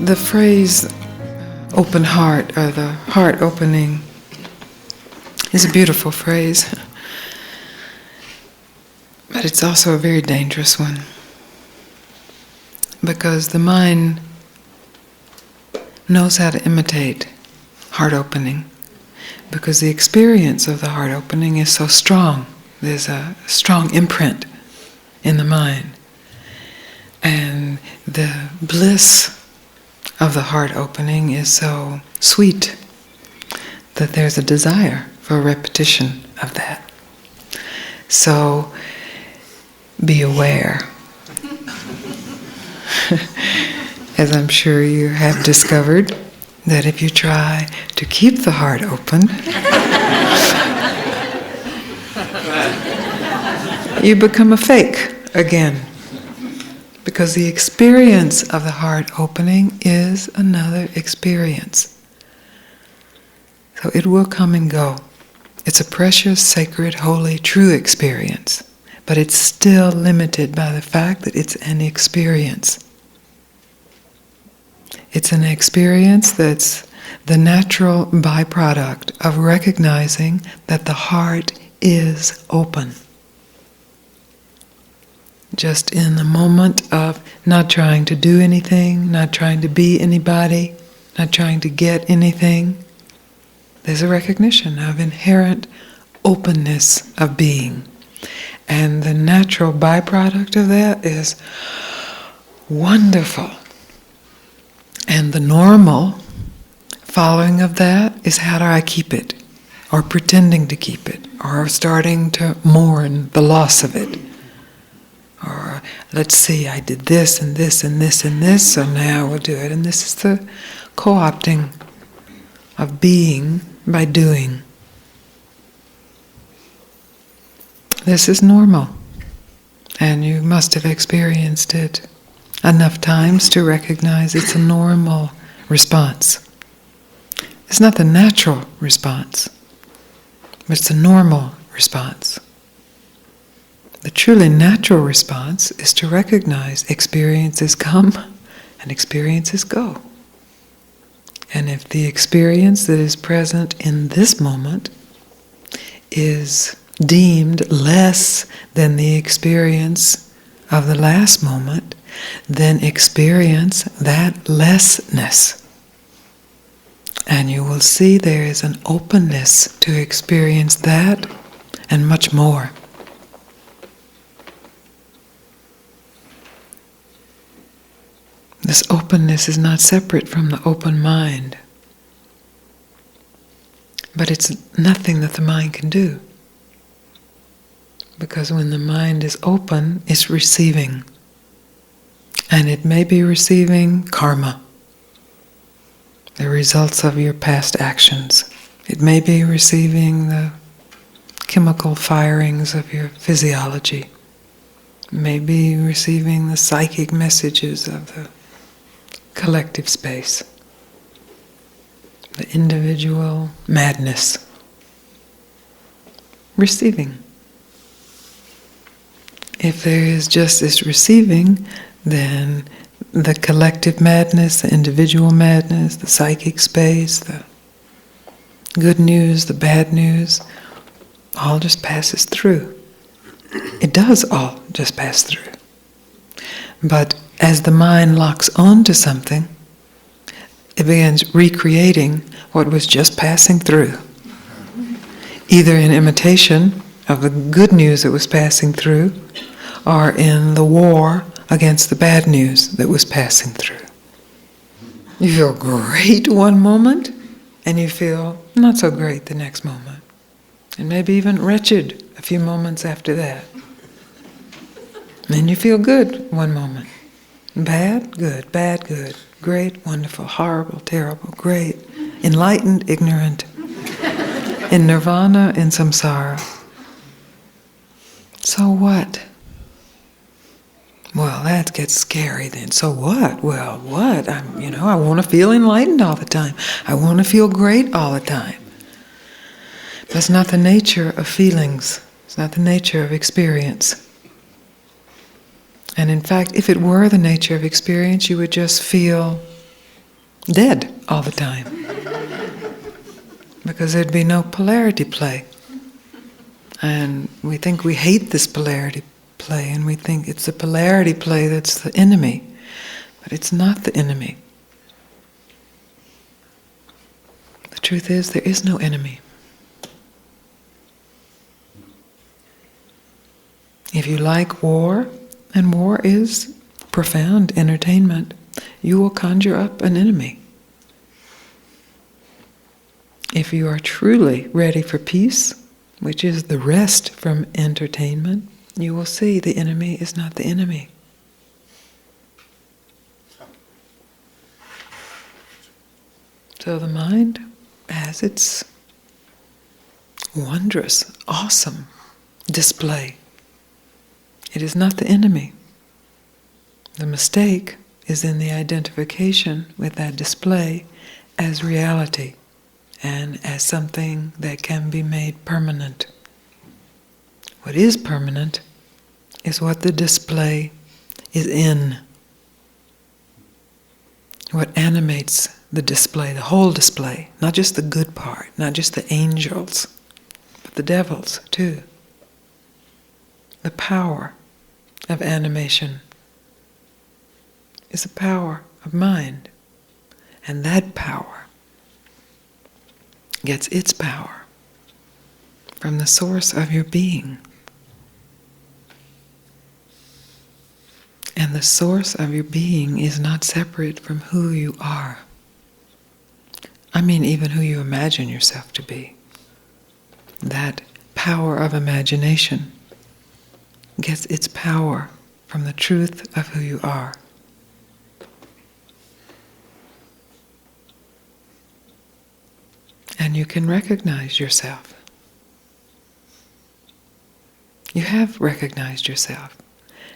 The phrase open heart, or the heart opening, is a beautiful phrase, but it's also a very dangerous one, because the mind knows how to imitate heart opening, because the experience of the heart opening is so strong. There's a strong imprint in the mind, and the bliss of the heart opening is so sweet that there's a desire for a repetition of that. So be aware, as I'm sure you have discovered, that if you try to keep the heart open, you become a fake again. Because the experience of the heart opening is another experience. So it will come and go. It's a precious, sacred, holy, true experience. But it's still limited by the fact that it's an experience. It's an experience that's the natural byproduct of recognizing that the heart is open. Just in the moment of not trying to do anything, not trying to be anybody, not trying to get anything, there's a recognition of inherent openness of being. And the natural byproduct of that is wonderful. And the normal following of that is, how do I keep it? Or pretending to keep it, or starting to mourn the loss of it. Or, let's see, I did this and this and this and this, so now we'll do it. And this is the co-opting of being by doing. This is normal, and you must have experienced it enough times to recognize it's a normal response. It's not the natural response, but it's a normal response. The truly natural response is to recognize experiences come and experiences go. And if the experience that is present in this moment is deemed less than the experience of the last moment, then experience that lessness. And you will see there is an openness to experience that and much more. This openness is not separate from the open mind, but it's nothing that the mind can do. Because when the mind is open, it's receiving. And it may be receiving karma, the results of your past actions. It may be receiving the chemical firings of your physiology. It may be receiving the psychic messages of the collective space, the individual madness. Receiving. If there is just this receiving, then the collective madness, the individual madness, the psychic space, the good news, the bad news, all just passes through. It does all just pass through. But as the mind locks on to something, it begins recreating what was just passing through, either in imitation of the good news that was passing through, or in the war against the bad news that was passing through. You feel great one moment, and you feel not so great the next moment, and maybe even wretched a few moments after that. Then you feel good one moment. Bad, good, great, wonderful, horrible, terrible, great, enlightened, ignorant, in nirvana, in samsara. So what? Well, that gets scary then. So what? Well, what? I want to feel enlightened all the time. I want to feel great all the time. That's not the nature of feelings. It's not the nature of experience. And in fact, if it were the nature of experience, you would just feel dead all the time. Because there'd be no polarity play. And we think we hate this polarity play, and we think it's the polarity play that's the enemy. But it's not the enemy. The truth is, there is no enemy. If you like war, and war is profound entertainment, you will conjure up an enemy. If you are truly ready for peace, which is the rest from entertainment, you will see the enemy is not the enemy. So the mind has its wondrous, awesome display. It is not the enemy. The mistake is in the identification with that display as reality and as something that can be made permanent. What is permanent is what the display is in. What animates the display, the whole display, not just the good part, not just the angels, but the devils too. The power of animation is a power of mind, and that power gets its power from the source of your being. And the source of your being is not separate from who you are. I mean, even who you imagine yourself to be. That power of imagination gets its power from the truth of who you are. And you can recognize yourself. You have recognized yourself.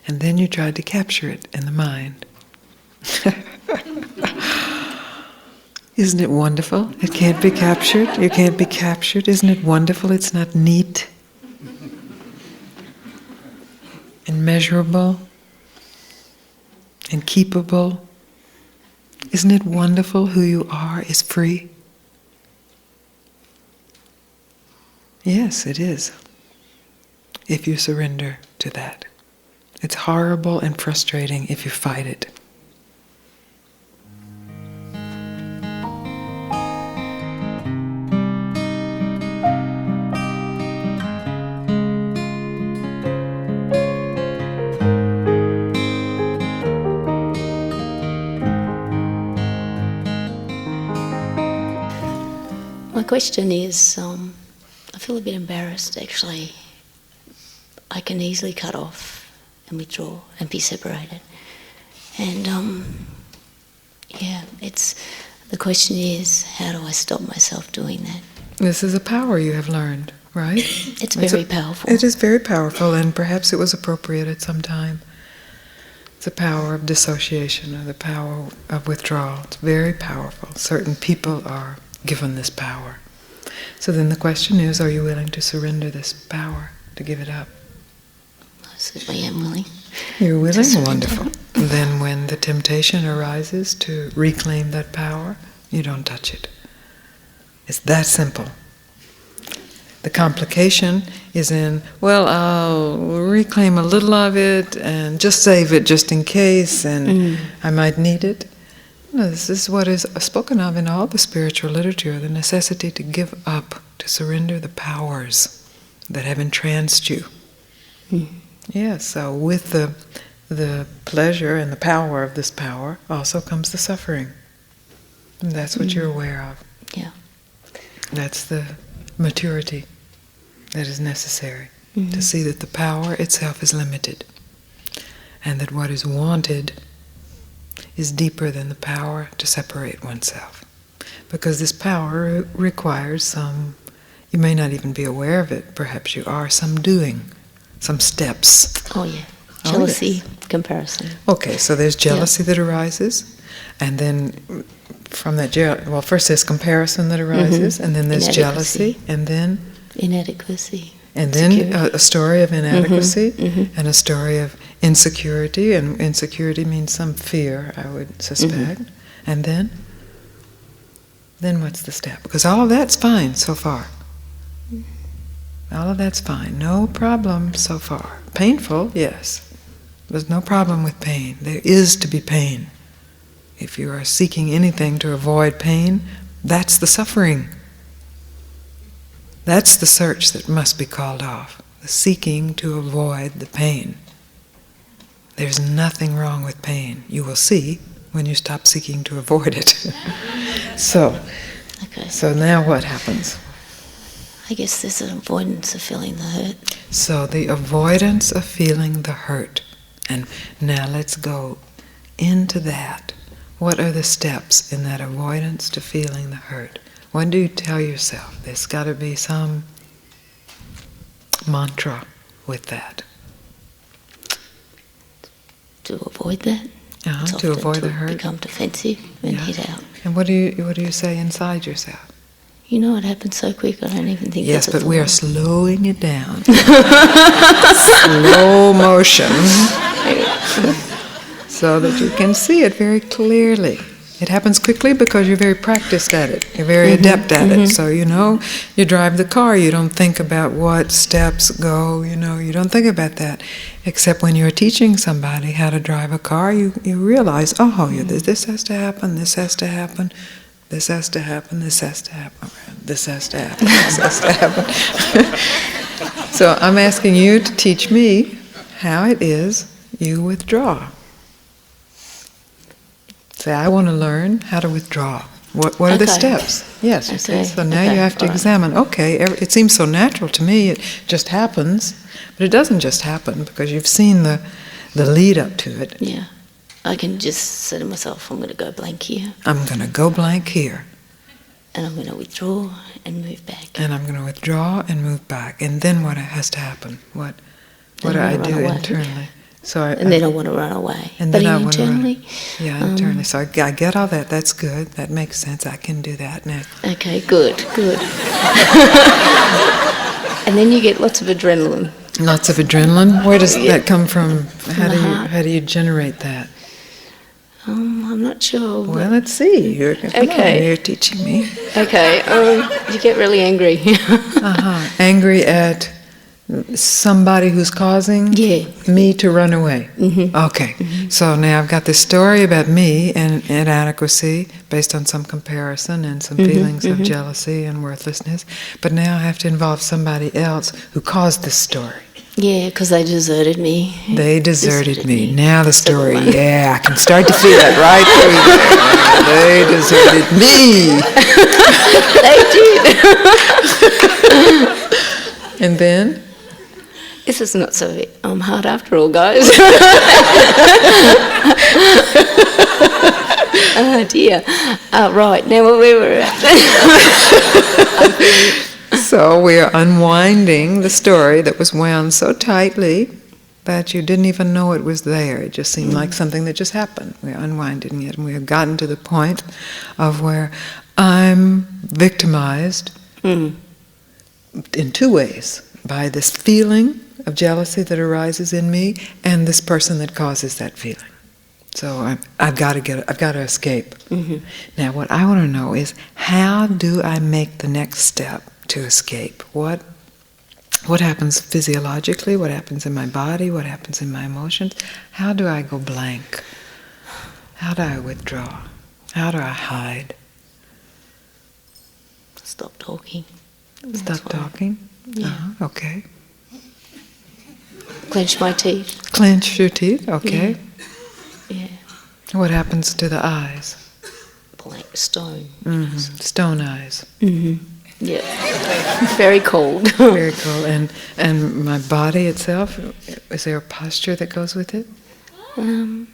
And then you tried to capture it in the mind. Isn't it wonderful? It can't be captured. You can't be captured. Isn't it wonderful? It's not neat, and measurable, and keepable. Isn't it wonderful? Who you are is free. Yes, it is. If you surrender to that. It's horrible and frustrating if you fight it. My question is, I feel a bit embarrassed actually. I can easily cut off and withdraw and be separated. And the question is, how do I stop myself doing that? This is a power you have learned, right? It's very powerful. It is very powerful, and perhaps it was appropriate at some time. It's the power of dissociation, or the power of withdrawal. It's very powerful. Certain people are given this power. So then the question is, are you willing to surrender this power, to give it up? I certainly am willing. You're willing? Wonderful. Then when the temptation arises to reclaim that power, you don't touch it. It's that simple. The complication is in, well, I'll reclaim a little of it and just save it just in case, and I might need it. No, this is what is spoken of in all the spiritual literature, the necessity to give up, to surrender the powers that have entranced you. Yes, so with the pleasure and the power of this power also comes the suffering. And that's what you're aware of. Yeah. That's the maturity that is necessary, to see that the power itself is limited, and that what is wanted is deeper than the power to separate oneself. Because this power requires some, you may not even be aware of it, perhaps you are, some doing, some steps. Oh yeah, jealousy, comparison. Okay, so there's jealousy that arises, and then from that, first there's comparison that arises, and then there's jealousy, and then inadequacy. And then a story of inadequacy, and a story of insecurity, and insecurity means some fear, I would suspect. And then Then what's the step? Because all of that's fine so far. All of that's fine. No problem so far. Painful, yes. There's no problem with pain. There is to be pain. If you are seeking anything to avoid pain, that's the suffering. That's the search that must be called off. The seeking to avoid the pain. There's nothing wrong with pain. You will see when you stop seeking to avoid it. So now what happens? I guess there's an avoidance of feeling the hurt. So the avoidance of feeling the hurt. And now let's go into that. What are the steps in that avoidance to feeling the hurt? What do you tell yourself? There's got to be some mantra with that. To avoid that. To avoid the hurt. Become defensive and hit out. And what do you say inside yourself? You know, it happens so quick, I don't even think yes, that's but we are slowing it down. Slow motion. So that you can see it very clearly. It happens quickly because you're very practiced at it. You're very adept at it. So, you drive the car, you don't think about what steps go, you don't think about that. Except when you're teaching somebody how to drive a car, you realize, this has to happen, this has to happen. This has to happen, this has to happen, this has to happen, this has to happen. So I'm asking you to teach me how it is you withdraw. Say, I want to learn how to withdraw. What are the steps? Yes, okay. So now you have to examine, it seems so natural to me, it just happens, but it doesn't just happen because you've seen the lead up to it. Yeah. I can just say to myself, I'm going to go blank here. I'm going to go blank here. And I'm going to withdraw and move back. And I'm going to withdraw and move back. And then what has to happen? What do I do internally? So then I want to run away. And but then internally? Internally. So I get all that. That's good. That makes sense. I can do that now. Okay, good. And then you get lots of adrenaline. Lots of adrenaline? Where does that come from? How do you generate that? I'm not sure. Well, let's see. You're teaching me. Okay. You get really angry. Angry at somebody who's causing me to run away. Mm-hmm. Okay. Mm-hmm. So now I've got this story about me and inadequacy based on some comparison and some feelings of jealousy and worthlessness. But now I have to involve somebody else who caused this story. Yeah, because they deserted me. They deserted me. Now the story, I can start to feel it right through there. They deserted me. They did. And then? This is not so hard after all, guys. Oh dear. Right, now where we're at. So we are unwinding the story that was wound so tightly that you didn't even know it was there. It just seemed like something that just happened. We're unwinding it, and we have gotten to the point of where I'm victimized in two ways. By this feeling of jealousy that arises in me and this person that causes that feeling. So I've got to escape. Mm-hmm. Now what I want to know is, how do I make the next step to escape? What happens physiologically? What happens in my body? What happens in my emotions? How do I go blank? How do I withdraw? How do I hide? Stop talking. Stop talking? Yeah. Okay. Clench my teeth. Clench your teeth? Okay. Yeah. What happens to the eyes? Blank stone. Mm-hmm. Stone eyes. Mm-hmm. Yeah. Very cold. Very cold. And my body itself, is there a posture that goes with it? I'm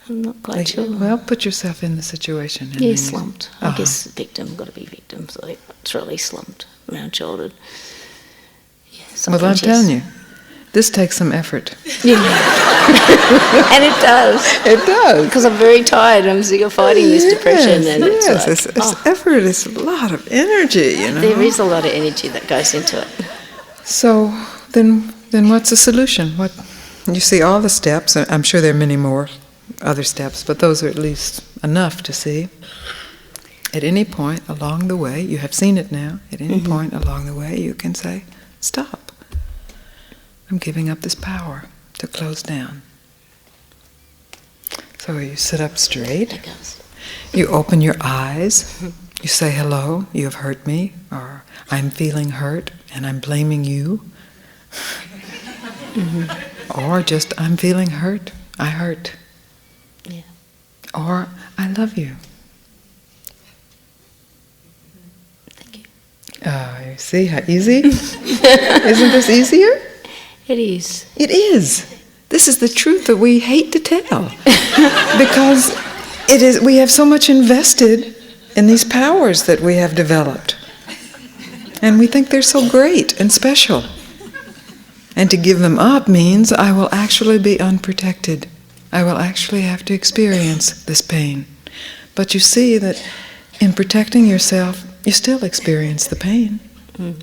not quite sure. Well, put yourself in the situation. Yeah, slumped. I guess victim, got to be victim, so it's really slumped, round-shouldered. Yeah, well, I'm telling you, this takes some effort. Yeah. And it does. It does. Because I'm very tired. I'm sick of fighting this depression. And it's effort. It's a lot of energy, There is a lot of energy that goes into it. So then what's the solution? You see all the steps. I'm sure there are many more other steps, but those are at least enough to see. At any point along the way, you have seen it now, at any point along the way you can say, stop. I'm giving up this power to close down. So you sit up straight, you open your eyes, you say hello, you have hurt me, or I'm feeling hurt and I'm blaming you. Or just I'm feeling hurt, I hurt. Yeah. Or I love you. You see how easy? Isn't this easier? It is. It is. This is the truth that we hate to tell. Because it is. We have so much invested in these powers that we have developed. And we think they're so great and special. And to give them up means I will actually be unprotected. I will actually have to experience this pain. But you see that in protecting yourself, you still experience the pain.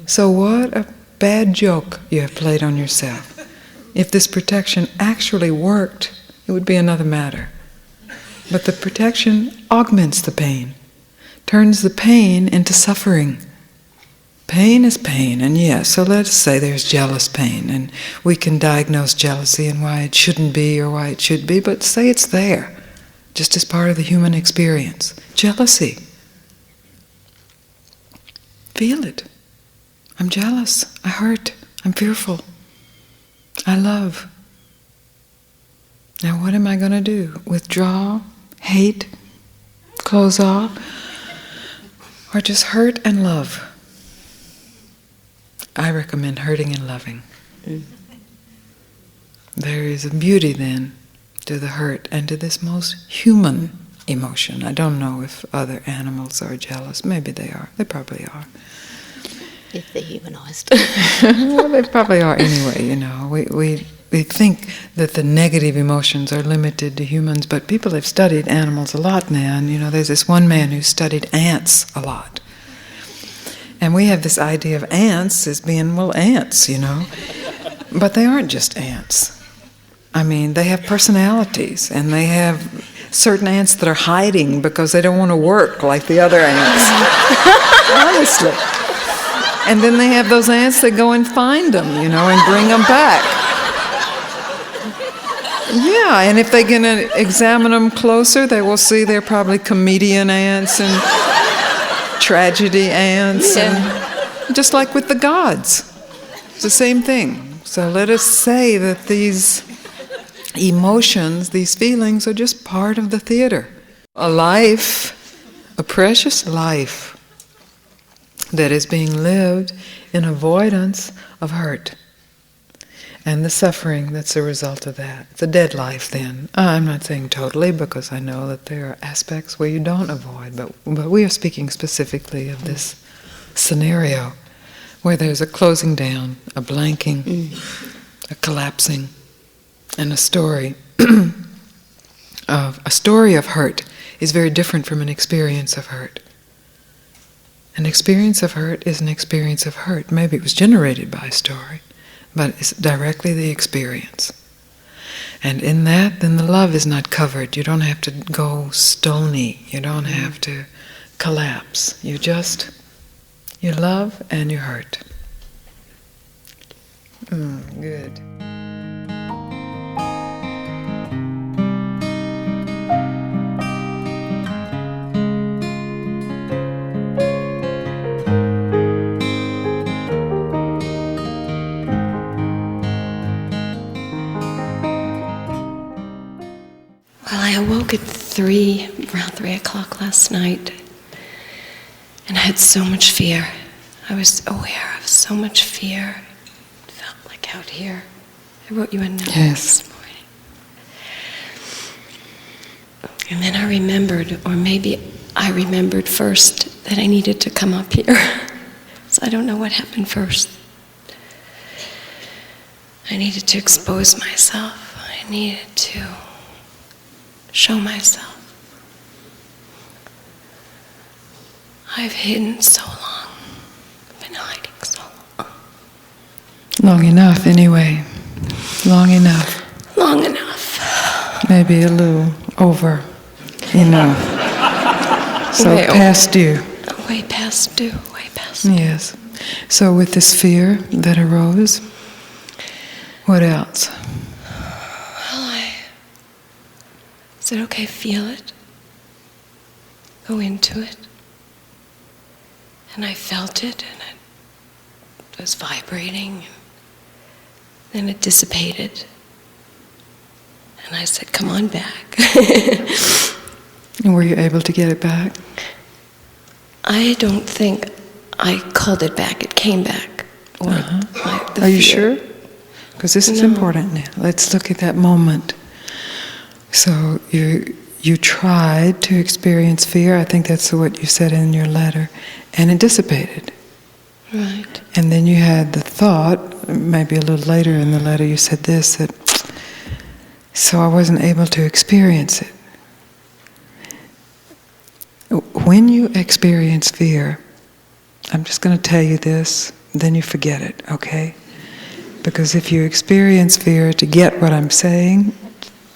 So what a bad joke you have played on yourself. If this protection actually worked, it would be another matter. But the protection augments the pain, turns the pain into suffering. Pain is pain, and yes, so let's say there's jealous pain, and we can diagnose jealousy and why it shouldn't be or why it should be, but say it's there, just as part of the human experience. Jealousy. Feel it. I'm jealous. I hurt. I'm fearful. I love. Now what am I going to do? Withdraw? Hate? Close off? Or just hurt and love? I recommend hurting and loving. There is a beauty then to the hurt and to this most human emotion. I don't know if other animals are jealous. Maybe they are. They probably are. If they're humanized. Well, they probably are anyway, you know. We think that the negative emotions are limited to humans, but people have studied animals a lot now, and you know, there's this one man who studied ants a lot. And we have this idea of ants as being, well, ants, you know. But they aren't just ants. I mean, they have personalities, and they have certain ants that are hiding because they don't want to work like the other ants. Honestly. And then they have those ants that go and find them, you know, and bring them back. Yeah, and if they can examine them closer, they will see they're probably comedian ants and tragedy ants, and just like with the gods. It's the same thing. So let us say that these emotions, these feelings, are just part of the theater. A life, a precious life, that is being lived in avoidance of hurt and the suffering that's a result of that. It's a dead life then. I'm not saying totally, because I know that there are aspects where you don't avoid, but we are speaking specifically of this scenario where there's a closing down, a blanking, a collapsing, and a story of hurt is very different from an experience of hurt. An experience of hurt is an experience of hurt. Maybe it was generated by a story, but it's directly the experience. And in that, then the love is not covered. You don't have to go stony. You don't have to collapse. You love and you hurt. Good. I awoke at around 3 o'clock last night, and I had so much fear. I was aware of so much fear. It felt like out here. I wrote you a note this morning. And then I remembered, or maybe I remembered first, that I needed to come up here. So I don't know what happened first. I needed to expose myself. I needed to show myself. I've hidden so long. I've been hiding so long. Long enough, anyway. Long enough. Long enough. Maybe a little over enough. So Way past due. Way past due. Way past due. Yes. So with this fear that arose, what else? Well, I said, okay, feel it. Go into it. And I felt it, and it was vibrating. Then it dissipated. And I said, come on back. And were you able to get it back? I don't think I called it back. It came back. Or the Are you fear. sure? Because this is No. important now. Let's look at that moment. So you tried to experience fear. I think that's what you said in your letter. And it dissipated. Right. And then you had the thought, maybe a little later in the letter you said this, that so I wasn't able to experience it. When you experience fear, I'm just going to tell you this, then you forget it, okay? Because if you experience fear to get what I'm saying,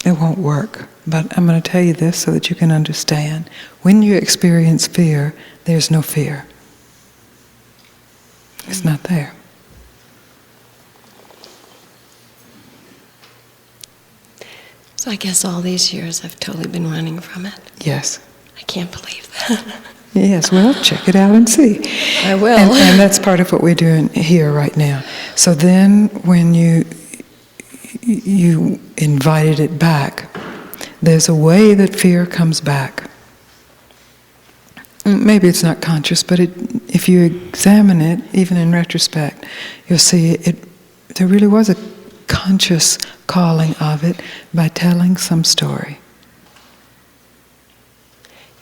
it won't work. But I'm going to tell you this so that you can understand. When you experience fear, there's no fear. It's not there. So I guess all these years I've totally been running from it. Yes. I can't believe that. Yes, well, check it out and see. I will. And that's part of what we're doing here right now. So then when you invited it back, there's a way that fear comes back. Maybe it's not conscious, but if you examine it, even in retrospect, you'll see there really was a conscious calling of it by telling some story.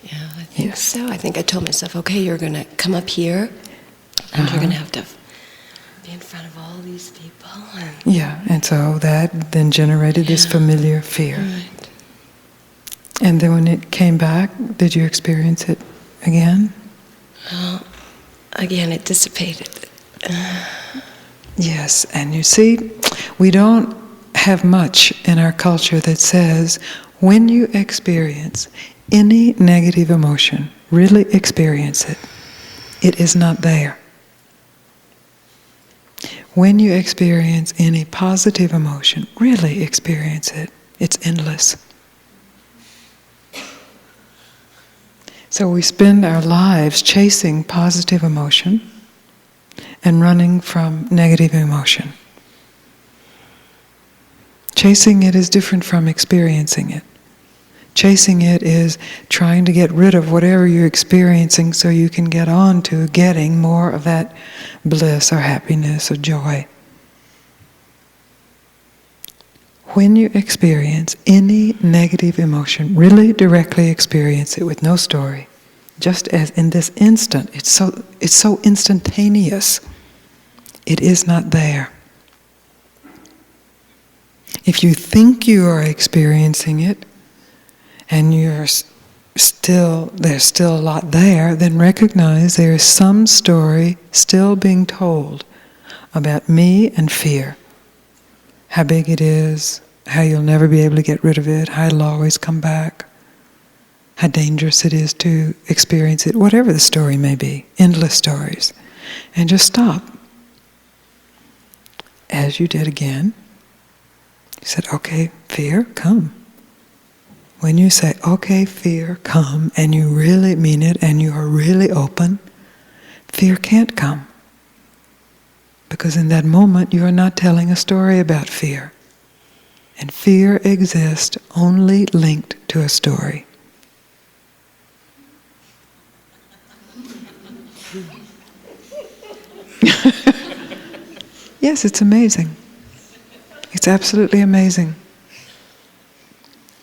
Yeah, I think Yes. so. I think I told myself, okay, you're going to come up here, and you're going to have to be in front of all these people. And so that then generated this familiar fear. Right. And then when it came back, did you experience it again? Well, again, it dissipated. Yes, and you see, we don't have much in our culture that says when you experience any negative emotion, really experience it, it is not there. When you experience any positive emotion, really experience it, it's endless. So we spend our lives chasing positive emotion and running from negative emotion. Chasing it is different from experiencing it. Chasing it is trying to get rid of whatever you're experiencing so you can get on to getting more of that bliss or happiness or joy. When you experience any negative emotion, really directly experience it with no story. Just as in this instant, it's so instantaneous. It is not there. If you think you are experiencing it, and there's still a lot there, then recognize there is some story still being told about me and fear. How big it is, how you'll never be able to get rid of it, how it'll always come back, how dangerous it is to experience it, whatever the story may be, endless stories. And just stop. As you did again, you said, okay, fear, come. When you say, okay, fear, come, and you really mean it, and you are really open, fear can't come. Because in that moment, you are not telling a story about fear. And fear exists only linked to a story. Yes, it's amazing. It's absolutely amazing.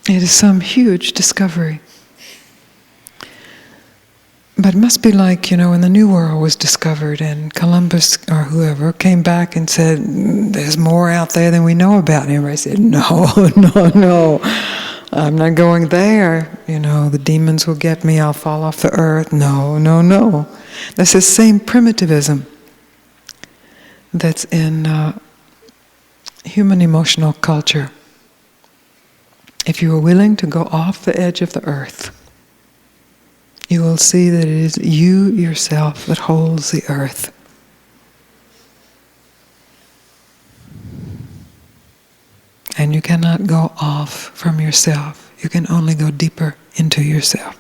It is some huge discovery. But it must be like, when the New World was discovered and Columbus or whoever came back and said, there's more out there than we know about. And everybody said, no, I'm not going there. The demons will get me, I'll fall off the earth. No. That's the same primitivism that's in human emotional culture. If you are willing to go off the edge of the earth you will see that it is you yourself that holds the earth. And you cannot go off from yourself. You can only go deeper into yourself.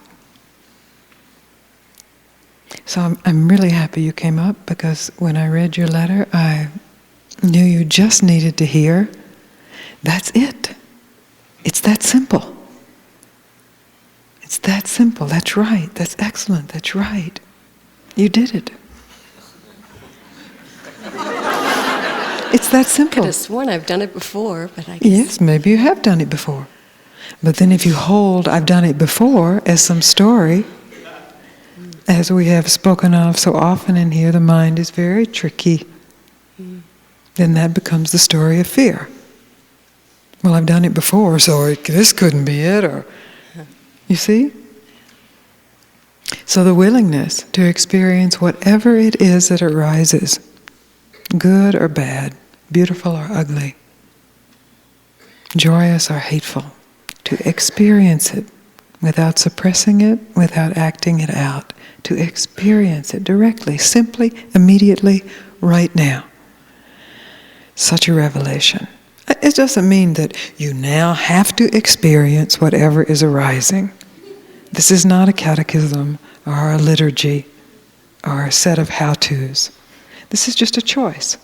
So I'm really happy you came up, because when I read your letter, I knew you just needed to hear, that's it. It's that simple. It's that simple. That's right. That's excellent. That's right. You did it. It's that simple. I could have sworn I've done it before, but I guess... Yes, maybe you have done it before. But then if you hold I've done it before as some story, as we have spoken of so often in here, the mind is very tricky. Then that becomes the story of fear. Well, I've done it before, so this couldn't be it, or... You see? So the willingness to experience whatever it is that arises, good or bad, beautiful or ugly, joyous or hateful, to experience it without suppressing it, without acting it out, to experience it directly, simply, immediately, right now. Such a revelation. It doesn't mean that you now have to experience whatever is arising. This is not a catechism or a liturgy or a set of how-tos. This is just a choice,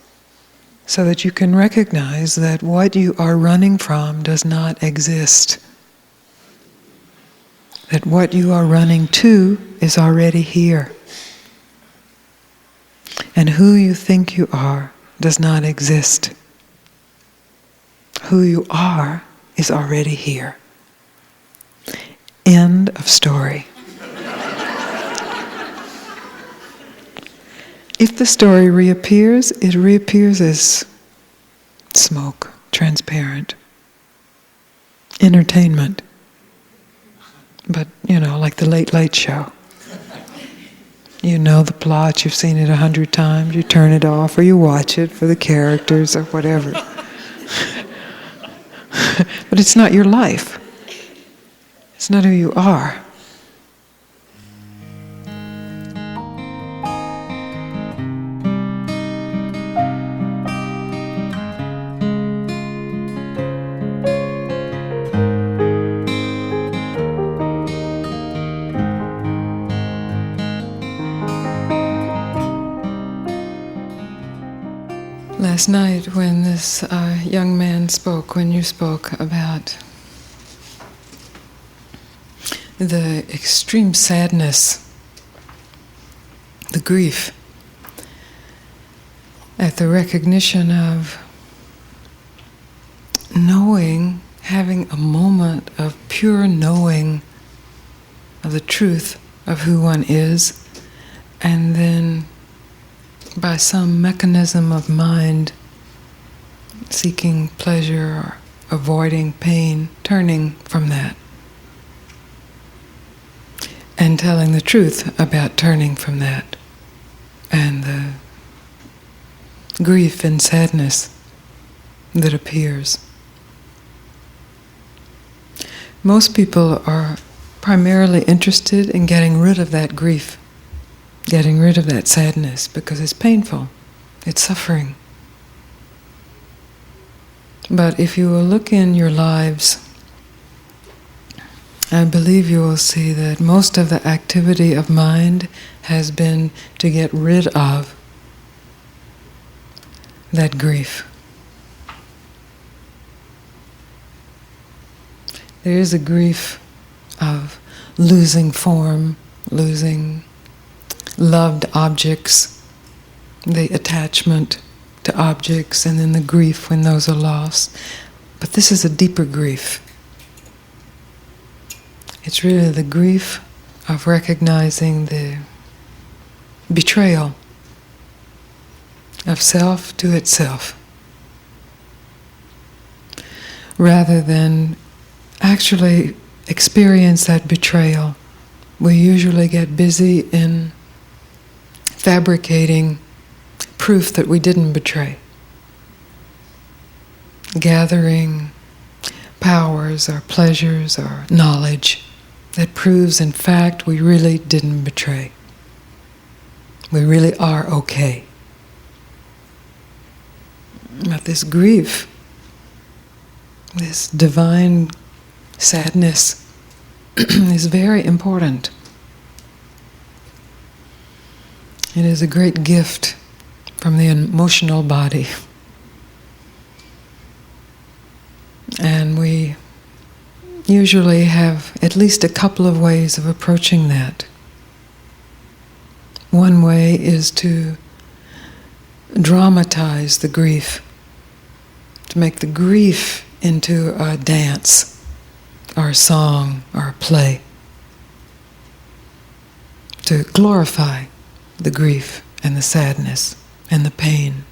so that you can recognize that what you are running from does not exist. That what you are running to is already here. And who you think you are does not exist. Who you are is already here. End of story. If the story reappears, it reappears as smoke, transparent, entertainment. But, like the Late Late Show. You know the plot, you've seen it 100 times, you turn it off or you watch it for the characters or whatever. But it's not your life. It's not who you are. Last night when this young man spoke, when you spoke about the extreme sadness, the grief, at the recognition of knowing, having a moment of pure knowing of the truth of who one is, and then by some mechanism of mind seeking pleasure or avoiding pain, turning from that and telling the truth about turning from that and the grief and sadness that appears. Most people are primarily interested in getting rid of that grief, getting rid of that sadness, because it's painful, it's suffering. But if you will look in your lives, I believe you will see that most of the activity of mind has been to get rid of that grief. There is a grief of losing form, losing loved objects, the attachment to objects, and then the grief when those are lost. But this is a deeper grief. It's really the grief of recognizing the betrayal of self to itself, rather than actually experience that betrayal. We usually get busy in fabricating proof that we didn't betray, gathering powers or pleasures or knowledge that proves, in fact, we really didn't betray. We really are okay. But this grief, this divine sadness is very important. It is a great gift from the emotional body. And we usually have at least a couple of ways of approaching that. One way is to dramatize the grief, to make the grief into a dance, or a song, or a play, to glorify the grief and the sadness and the pain.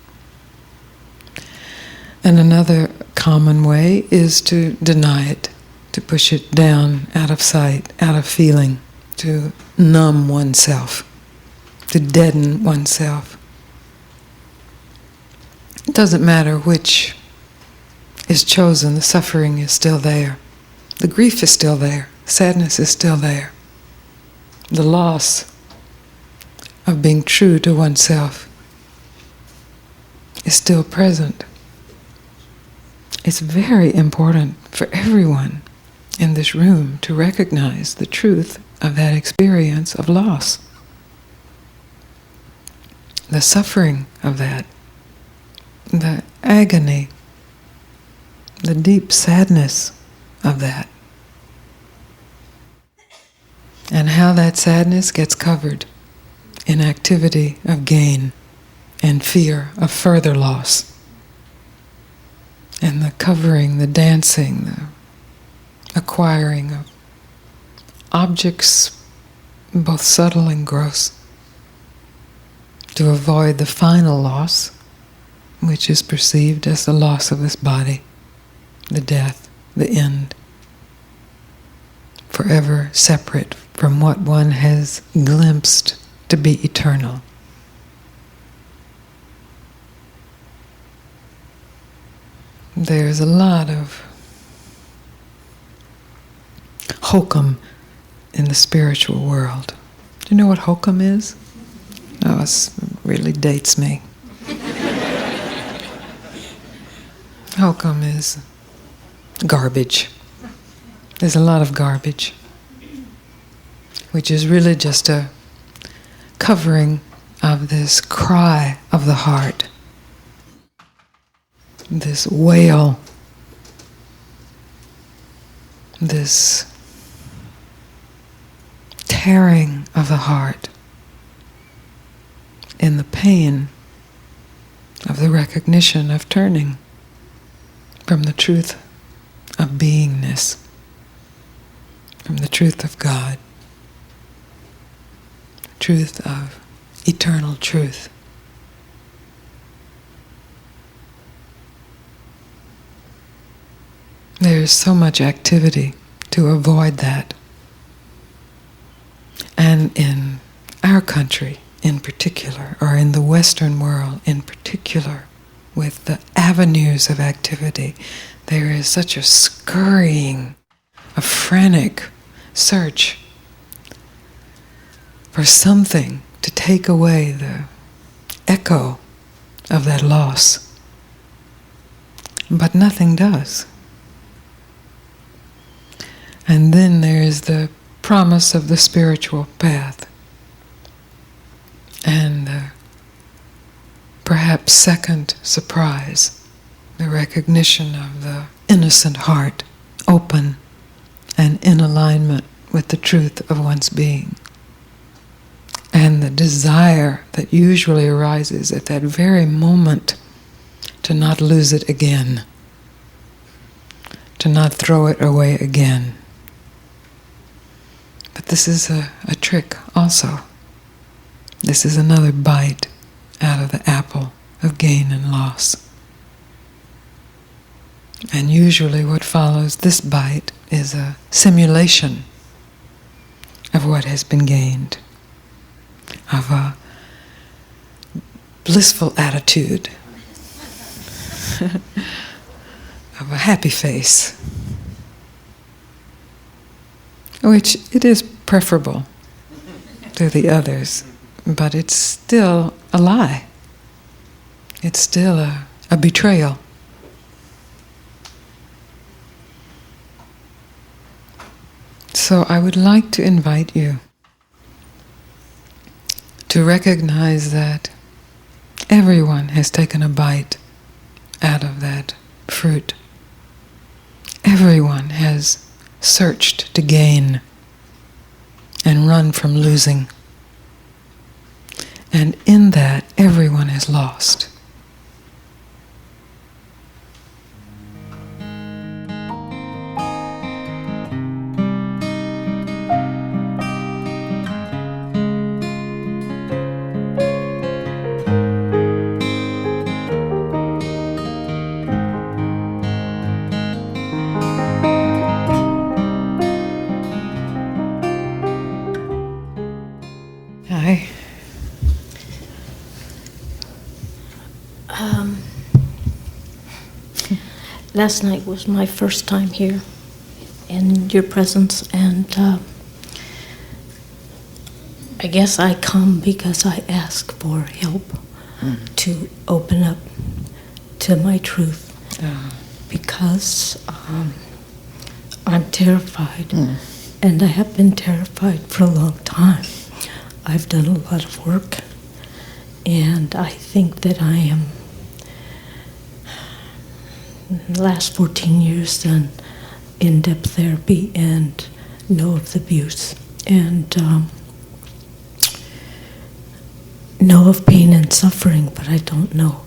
And another common way is to deny it, to push it down out of sight, out of feeling, to numb oneself, to deaden oneself. It doesn't matter which is chosen, the suffering is still there. The grief is still there. Sadness is still there. The loss of being true to oneself is still present. It's very important for everyone in this room to recognize the truth of that experience of loss. The suffering of that, the agony, the deep sadness of that, and how that sadness gets covered in activity of gain and fear of further loss. And the covering, the dancing, the acquiring of objects, both subtle and gross, to avoid the final loss, which is perceived as the loss of this body, the death, the end, forever separate from what one has glimpsed to be eternal. There's a lot of hokum in the spiritual world. Do you know what hokum is? Oh, it really dates me. Hokum is garbage. There's a lot of garbage, which is really just a covering of this cry of the heart, this wail, this tearing of the heart in the pain of the recognition of turning from the truth of beingness, from the truth of God, truth of eternal truth. There's so much activity to avoid that. And in our country in particular, or in the Western world in particular, with the avenues of activity, there is such a scurrying, a frantic search for something to take away the echo of that loss. But nothing does. And then there is the promise of the spiritual path, and the perhaps second surprise, the recognition of the innocent heart, open and in alignment with the truth of one's being, and the desire that usually arises at that very moment to not lose it again, to not throw it away again. But this is a trick also. This is another bite out of the apple of gain and loss. And usually what follows this bite is a simulation of what has been gained, of a blissful attitude, of a happy face, which it is preferable to the others, but it's still a lie. It's still a betrayal. So I would like to invite you to recognize that everyone has taken a bite out of that fruit. Everyone has searched to gain and run from losing. And in that, everyone has lost. Hi. Last night was my first time here in your presence, and I guess I come because I ask for help to open up to my truth, because I'm terrified, and I have been terrified for a long time. I've done a lot of work, and I think that I am, in the last 14 years, done in-depth therapy and know of the abuse, and know of pain and suffering, but I don't know.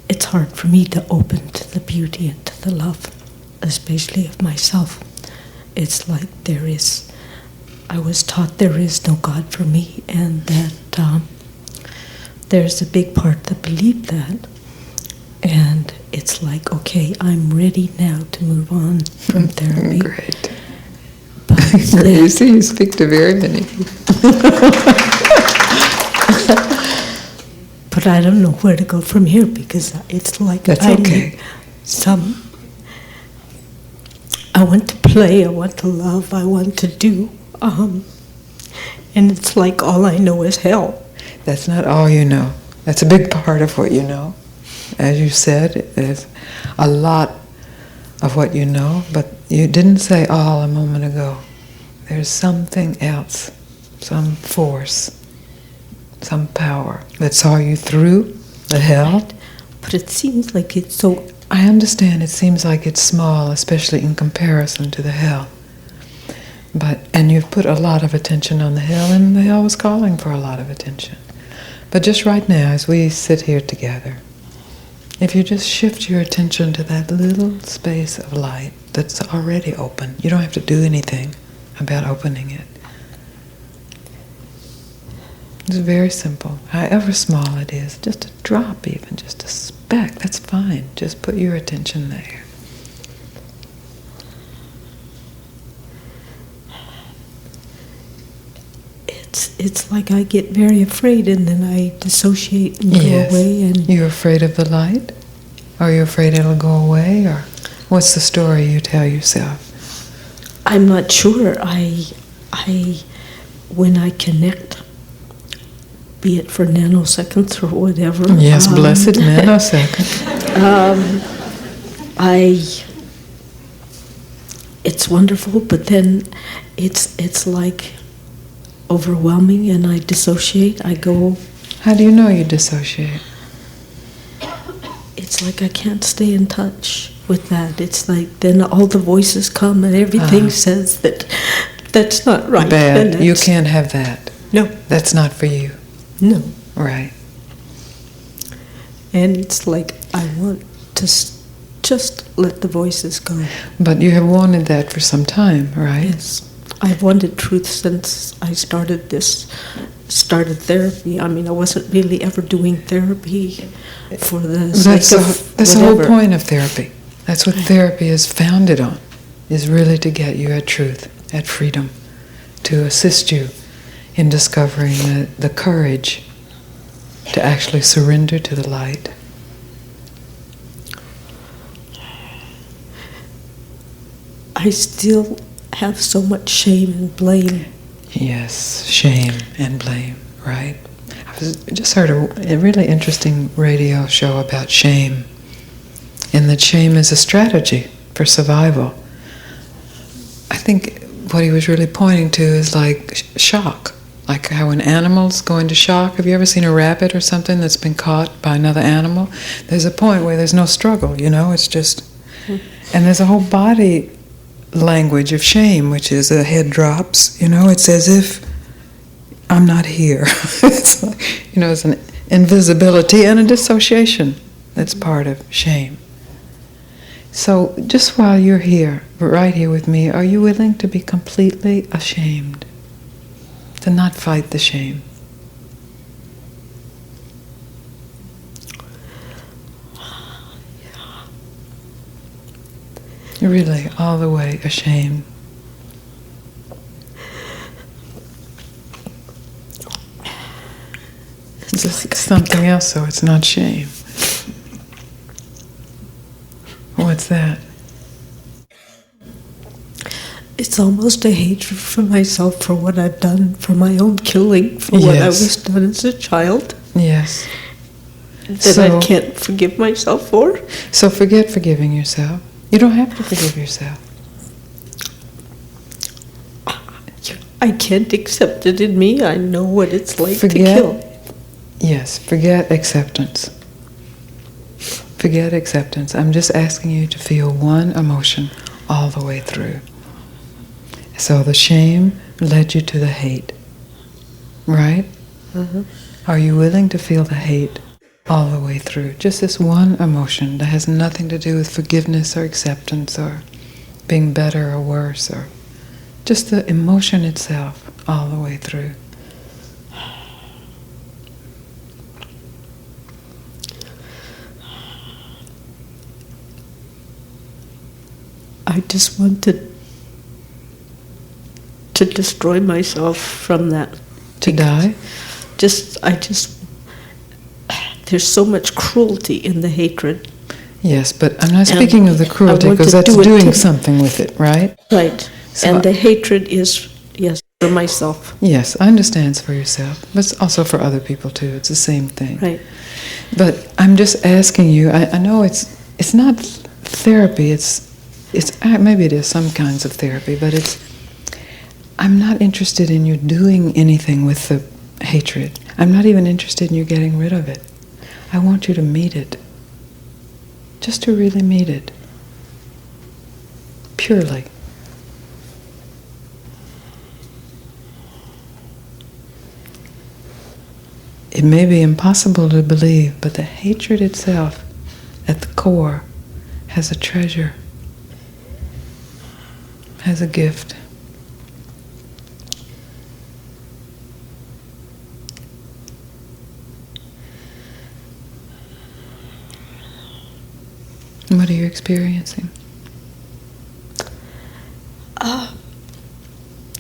It's hard for me to open to the beauty and to the love, especially of myself. It's like I was taught there is no God for me, and that there's a big part that believe that. And it's like, okay, I'm ready now to move on from therapy. Great. But You see, you speak to very many people. But I don't know where to go from here, because it's like That's I okay. need I want to play, I want to love, I want to do. And it's like all I know is hell. That's not all you know. That's a big part of what you know. As you said, there's a lot of what you know, but you didn't say all a moment ago. There's something else, some force, some power that saw you through the hell. But it seems like it's so... I understand it seems like it's small, especially in comparison to the hell. And you've put a lot of attention on the hell, and the hell was calling for a lot of attention. But just right now, as we sit here together, if you just shift your attention to that little space of light that's already open, you don't have to do anything about opening it. It's very simple. However small it is, just a drop even, just a speck, that's fine. Just put your attention there. It's like I get very afraid, and then I dissociate and go away. And you're afraid of the light? Are you afraid it'll go away? Or what's the story you tell yourself? I'm not sure. When I connect, be it for nanoseconds or whatever. Yes, blessed nanosecond. It's wonderful, but then it's like overwhelming, and I dissociate. I go. How do you know you dissociate? It's like I can't stay in touch with that. It's like then all the voices come, and everything says that that's not right. Bad. You can't have that. No. That's not for you. No. Right. And it's like I want to just let the voices go. But you have wanted that for some time, right? Yes. I've wanted truth since I started therapy. I mean, I wasn't really ever doing therapy for the sake of That's the whole point of therapy. That's what therapy is founded on, is really to get you at truth, at freedom, to assist you in discovering the courage to actually surrender to the light. I still have so much shame and blame. Yes, shame and blame, right? Just heard a really interesting radio show about shame, and that shame is a strategy for survival. I think what he was really pointing to is like shock, like how when animals go into shock. Have you ever seen a rabbit or something that's been caught by another animal? There's a point where there's no struggle, it's just... And there's a whole body language of shame, which is a head drops, it's as if I'm not here. It's like, it's an invisibility and a dissociation that's part of shame. So just while you're here, right here with me, are you willing to be completely ashamed? To not fight the shame? Really, all the way ashamed. It's just something else, so it's not shame. What's that? It's almost a hatred for myself for what I've done, for my own killing, for what I was done as a child. Yes. That I can't forgive myself for. So forget forgiving yourself. You don't have to forgive yourself. I can't accept it in me. I know what it's like to kill. Yes, forget acceptance. Forget acceptance. I'm just asking you to feel one emotion all the way through. So the shame led you to the hate, right? Mm-hmm. Are you willing to feel the hate all the way through? Just this one emotion that has nothing to do with forgiveness or acceptance or being better or worse, or just the emotion itself all the way through. I just wanted to destroy myself from that. To die? There's so much cruelty in the hatred. Yes, but I'm not speaking of the cruelty, because that's doing something with it, right? Right. So and the hatred is, yes, for myself. Yes, I understand it's for yourself, but it's also for other people too. It's the same thing. Right. But I'm just asking you, I know it's not therapy, it's maybe it is some kinds of therapy, but I'm not interested in you doing anything with the hatred. I'm not even interested in you getting rid of it. I want you to meet it. Just to really meet it. Purely. It may be impossible to believe, but the hatred itself, at the core, has a treasure, has a gift. What are you experiencing?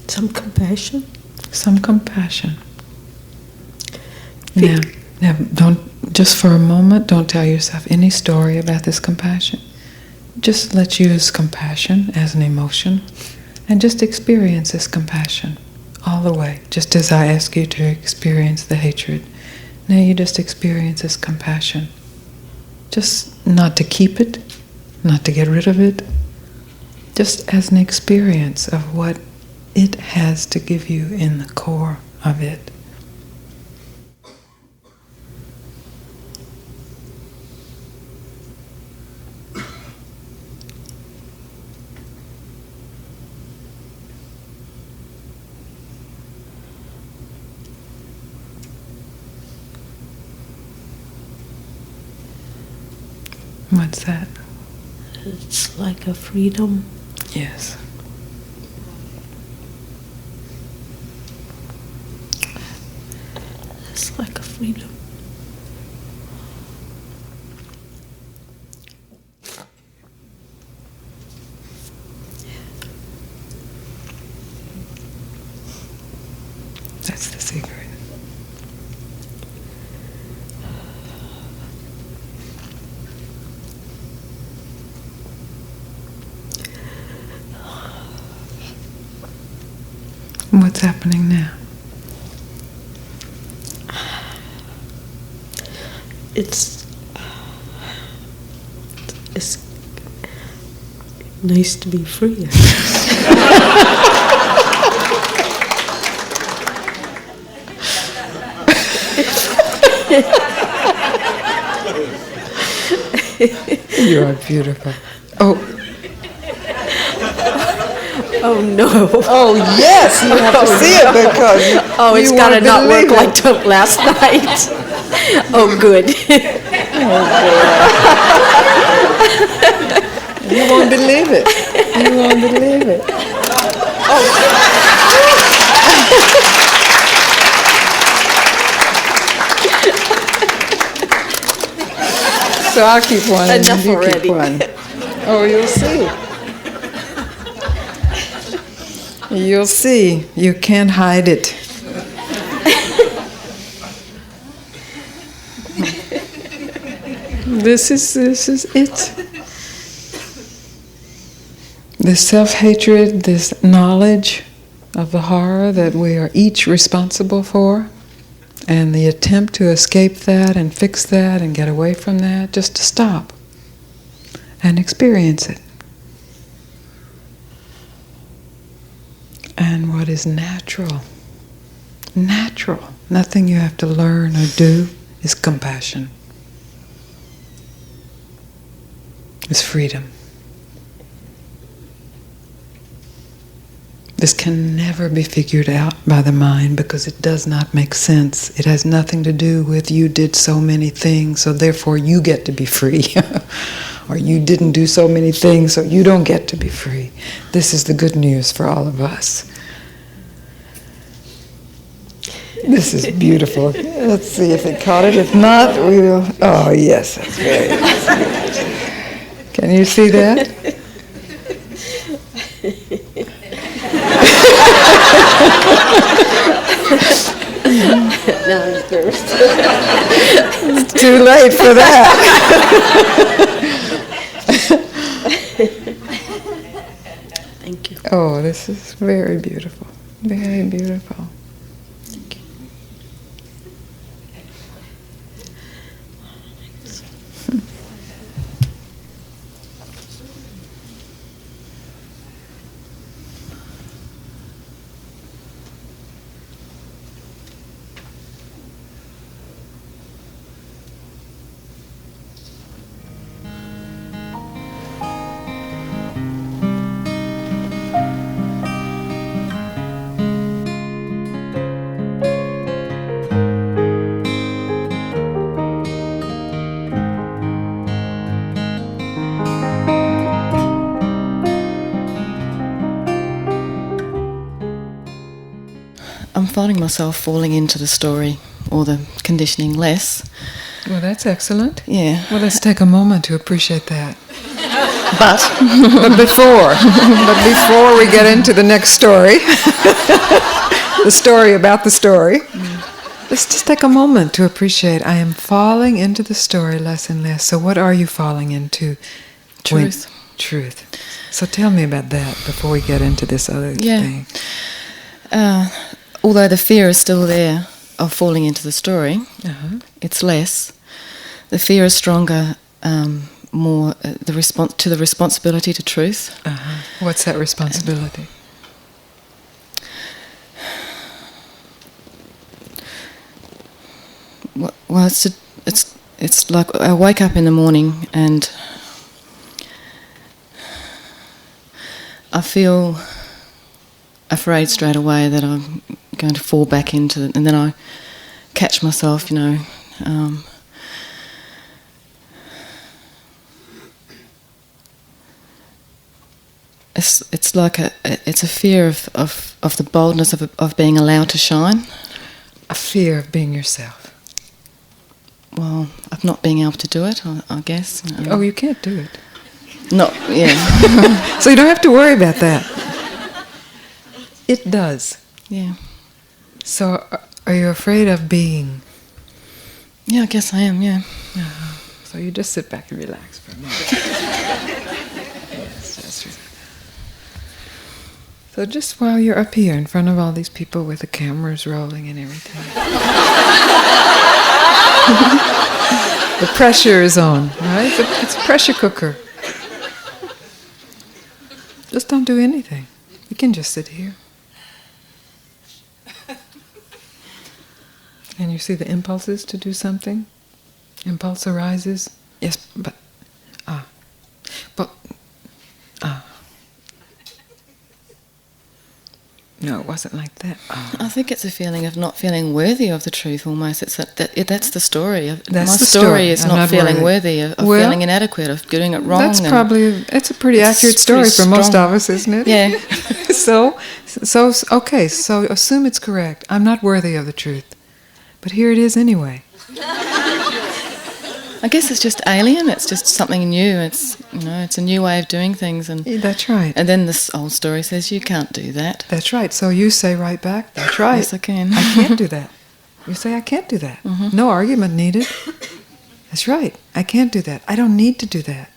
Some compassion. Some compassion. Now, don't, just for a moment, don't tell yourself any story about this compassion. Just let's use compassion as an emotion and just experience this compassion all the way, just as I ask you to experience the hatred. Now you just experience this compassion. Just not to keep it, not to get rid of it, just as an experience of what it has to give you in the core of it. What's that? It's like a freedom. Yes. It's like a freedom. That's the secret. what's happening now? It's nice to be free. You are beautiful. Oh. Oh no. Oh yes, you have to see it because It's gotta not work like dope last night. Oh good. You won't believe it. You won't believe it. So I'll keep one and Enough you already. keep one. Oh, you'll see. You'll see. You can't hide it. This is it. This self-hatred, this knowledge of the horror that we are each responsible for, and the attempt to escape that and fix that and get away from that, just to stop and experience it. And what is natural, nothing you have to learn or do, is compassion. Is freedom. This can never be figured out by the mind because it does not make sense. It has nothing to do with you did so many things, so therefore you get to be free. Or you didn't do so many things, so you don't get to be free. This is the good news for all of us. This is beautiful. Let's see if it caught it. If not, we will. Oh, yes, that's very nice. Can you see that? It's too late for that. Thank you. Oh, this is very beautiful. Very beautiful. Thank you. I'm finding myself falling into the story or the conditioning less. Well, that's excellent. Yeah. Well, let's take a moment to appreciate that. But But before we get into the next story, the story about the story, let's just take a moment to appreciate. I am falling into the story less and less. So what are you falling into? Truth. Truth. So tell me about that before we get into this other thing. Although the fear is still there of falling into the story, it's less. The fear is stronger, more the responsibility to truth. What's that responsibility? Well, it's like I wake up in the morning and I feel afraid straight away that I'm going to fall back into it, and then I catch myself, It's like it's a fear of the boldness of being allowed to shine. A fear of being yourself. Well, of not being able to do it, I guess. Oh, you can't do it. Not, yeah. So you don't have to worry about that. It does. Yeah. So are you afraid of being? Yeah, I guess I am, yeah. So you just sit back and relax for a minute. Yes, that's right. So just while you're up here in front of all these people with the cameras rolling and everything, the pressure is on, right? It's a pressure cooker. Just don't do anything. You can just sit here. And you see the impulses to do something? Impulse arises. Yes, but no, it wasn't like that. I think it's a feeling of not feeling worthy of the truth almost. That's the story. That's My the story is I'm not feeling worthy, of Well, feeling inadequate, of doing it wrong. That's probably, it's a pretty accurate story pretty for most strong. of us, isn't it? Yeah. So assume it's correct. I'm not worthy of the truth. But here it is anyway. I guess it's just alien. It's just something new. It's it's a new way of doing things, and That's right. and then this old story says you can't do that. That's right. So you say right back, that's right. Yes, I can. I can't do that. You say, I can't do that. No argument needed. That's right. I can't do that. I don't need to do that.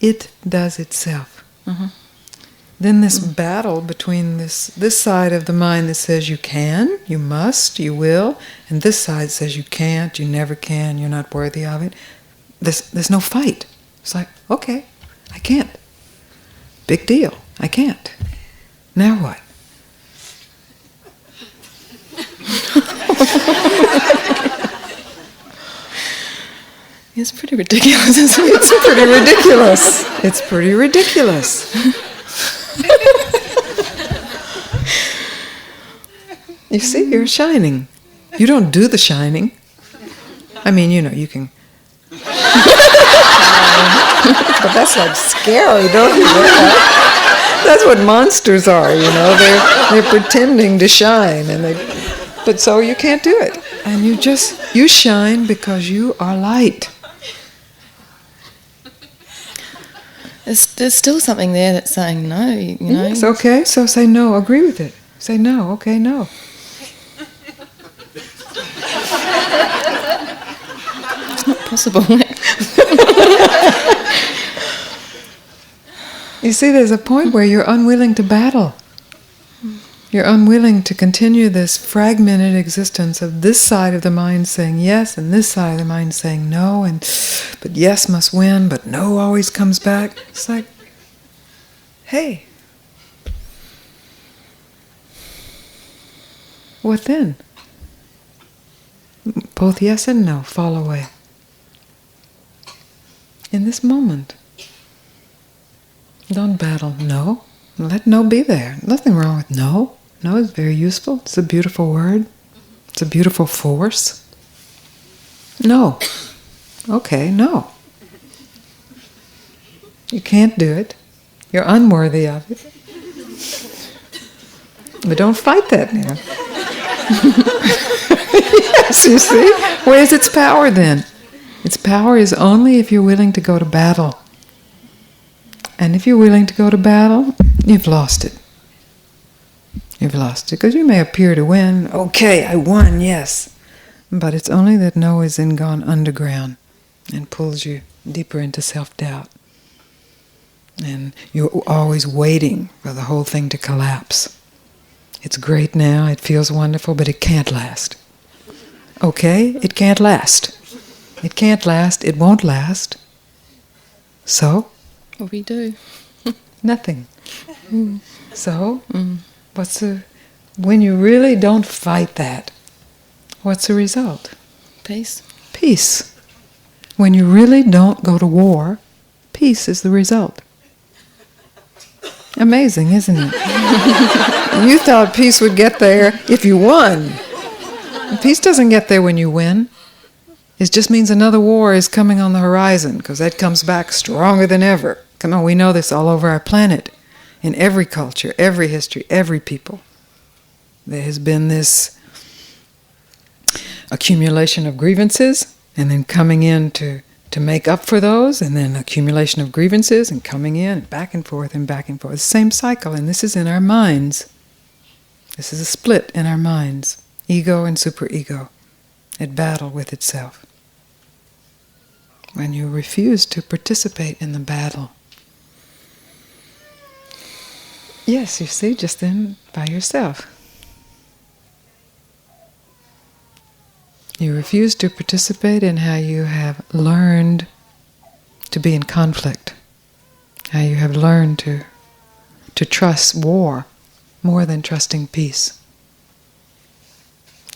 It does itself. Then this battle between this side of the mind that says you can, you must, you will, and this side says you can't, you never can, you're not worthy of it. There's no fight. It's like, okay, I can't. Big deal. I can't. Now what? It's pretty ridiculous, isn't it? It's pretty ridiculous. It's pretty ridiculous. You see, you're shining. You don't do the shining. I mean, you can. But that's like scary, don't you? That's what monsters are, They're pretending to shine, but so you can't do it. And you shine because you are light. There's still something there that's saying no. Yes, okay. So say no. Agree with it. Say no. Okay, no. It's not possible. You see, there's a point where you're unwilling to battle. You're unwilling to continue this fragmented existence of this side of the mind saying yes and this side of the mind saying no, but yes must win, but no always comes back. It's like, hey, what then? Both yes and no fall away. In this moment. Don't battle no. Let no be there. Nothing wrong with no. No is very useful. It's a beautiful word. It's a beautiful force. No. Okay, no. You can't do it. You're unworthy of it. But don't fight that now. Yes, you see? Where's its power then? Its power is only if you're willing to go to battle. And if you're willing to go to battle, you've lost it. You've lost it. Because you may appear to win. Okay, I won, yes. But it's only that no is then gone underground and pulls you deeper into self-doubt. And you're always waiting for the whole thing to collapse. It's great now, it feels wonderful, but it can't last. Okay, it can't last. It can't last, it won't last. So? What we do? Nothing. So, when you really don't fight that, what's the result? Peace. Peace. When you really don't go to war, peace is the result. Amazing, isn't it? You thought peace would get there if you won. Peace doesn't get there when you win. It just means another war is coming on the horizon, because that comes back stronger than ever. Come on, we know this all over our planet. In every culture, every history, every people. There has been this accumulation of grievances, and then coming in to make up for those, and then accumulation of grievances, and coming in, and back and forth, and back and forth. The same cycle, and this is in our minds. This is a split in our minds. Ego and superego at battle with itself. When you refuse to participate in the battle, Yes, you see, just then by yourself. You refuse to participate in how you have learned to be in conflict, how you have learned to trust war more than trusting peace,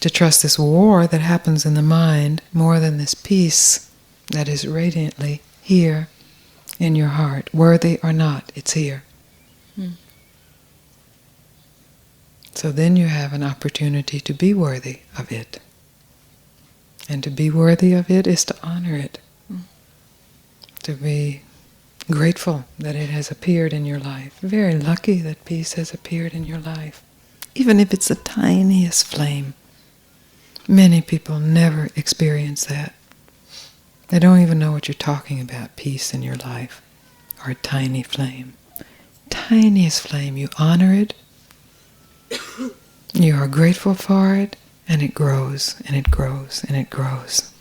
to trust this war that happens in the mind more than this peace that is radiantly here in your heart. Worthy or not, it's here. So then you have an opportunity to be worthy of it. And to be worthy of it is to honor it. To be grateful that it has appeared in your life. Very lucky that peace has appeared in your life. Even if it's the tiniest flame. Many people never experience that. They don't even know what you're talking about, peace in your life. Or a tiny flame. Tiniest flame, you honor it. You are grateful for it. And it grows, and it grows, and it grows.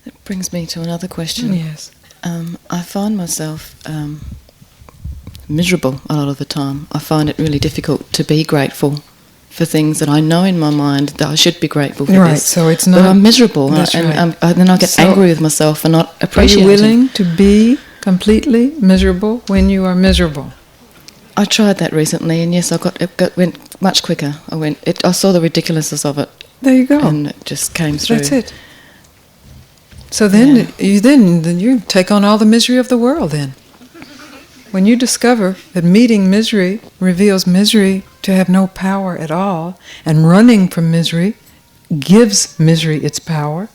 That brings me to another question. Yes. I find myself miserable a lot of the time. I find it really difficult to be grateful for things that I know in my mind that I should be grateful for. Right, this. so it's not... But I'm miserable, That's and right. then I get angry with myself and not appreciating. Are you willing to be completely miserable when you are miserable? I tried that recently, and yes, it went much quicker. I saw the ridiculousness of it. There you go. And it just came through. That's it. So then you take on all the misery of the world then. When you discover that meeting misery reveals misery to have no power at all, and running from misery gives misery its power,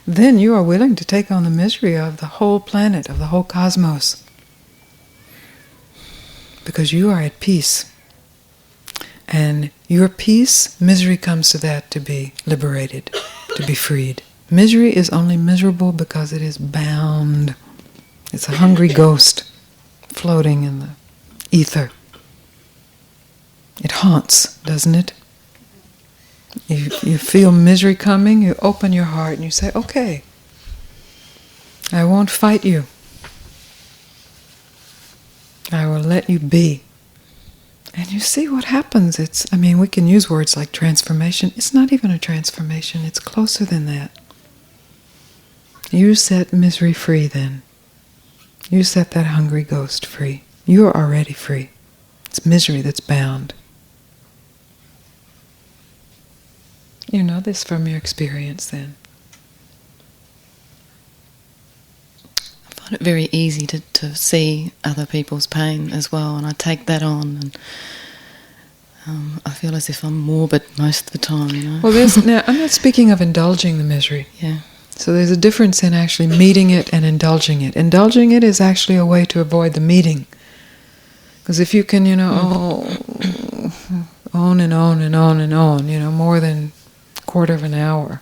then you are willing to take on the misery of the whole planet, of the whole cosmos. Because you are at peace. And your peace, misery comes to that to be liberated, to be freed. Misery is only miserable because it is bound. It's a hungry ghost floating in the ether. It haunts, doesn't it? You feel misery coming, you open your heart and you say, okay, I won't fight you. I will let you be. And you see what happens. We can use words like transformation. It's not even a transformation. It's closer than that. You set misery free then. You set that hungry ghost free. You are already free. It's misery that's bound. You know this from your experience then. I find it very easy to see other people's pain as well, and I take that on, and I feel as if I'm morbid most of the time, you know. Well, now I'm not speaking of indulging the misery. Yeah. So there's a difference in actually meeting it and indulging it. Indulging it is actually a way to avoid the meeting. Because if you can, on and on and on and on, more than a quarter of an hour,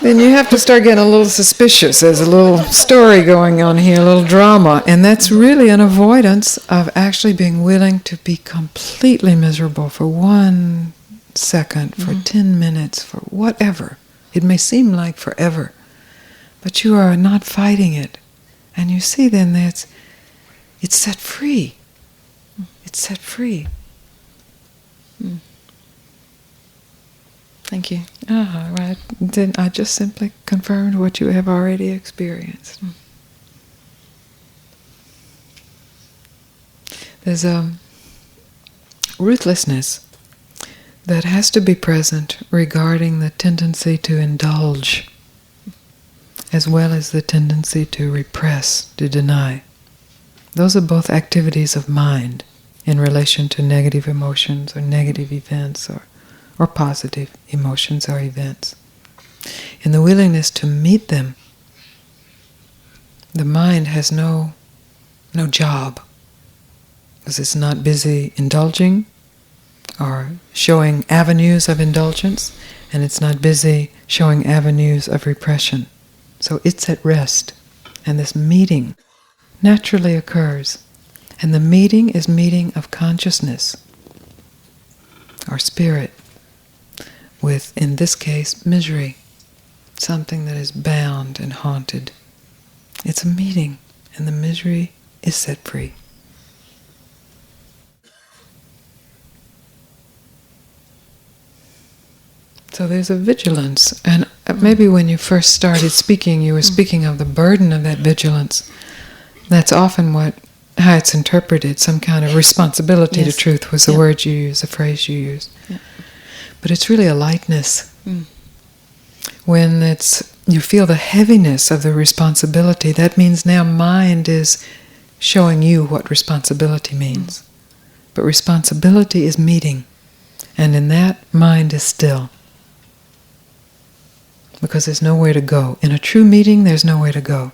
then you have to start getting a little suspicious. There's a little story going on here, a little drama. And that's really an avoidance of actually being willing to be completely miserable for 1 second, for 10 minutes, for whatever. It may seem like forever, but you are not fighting it. And you see then that it's set free. It's set free. Thank you. Right. Then I just simply confirmed what you have already experienced. There's a ruthlessness that has to be present regarding the tendency to indulge, as well as the tendency to repress, to deny. Those are both activities of mind in relation to negative emotions or negative events or positive emotions or events. In the willingness to meet them, the mind has no job, because it's not busy indulging or showing avenues of indulgence, and it's not busy showing avenues of repression. So it's at rest, and this meeting naturally occurs. And the meeting is meeting of consciousness, or spirit, with, in this case, misery, something that is bound and haunted. It's a meeting, and the misery is set free. So there's a vigilance. And maybe when you first started speaking, you were speaking of the burden of that vigilance. That's often how it's interpreted, some kind of responsibility to truth was the word you use, the phrase you use. Yeah. But it's really a lightness. When you feel the heaviness of the responsibility, that means now mind is showing you what responsibility means. But responsibility is meeting. And in that, mind is still. Because there's nowhere to go. In a true meeting, there's nowhere to go.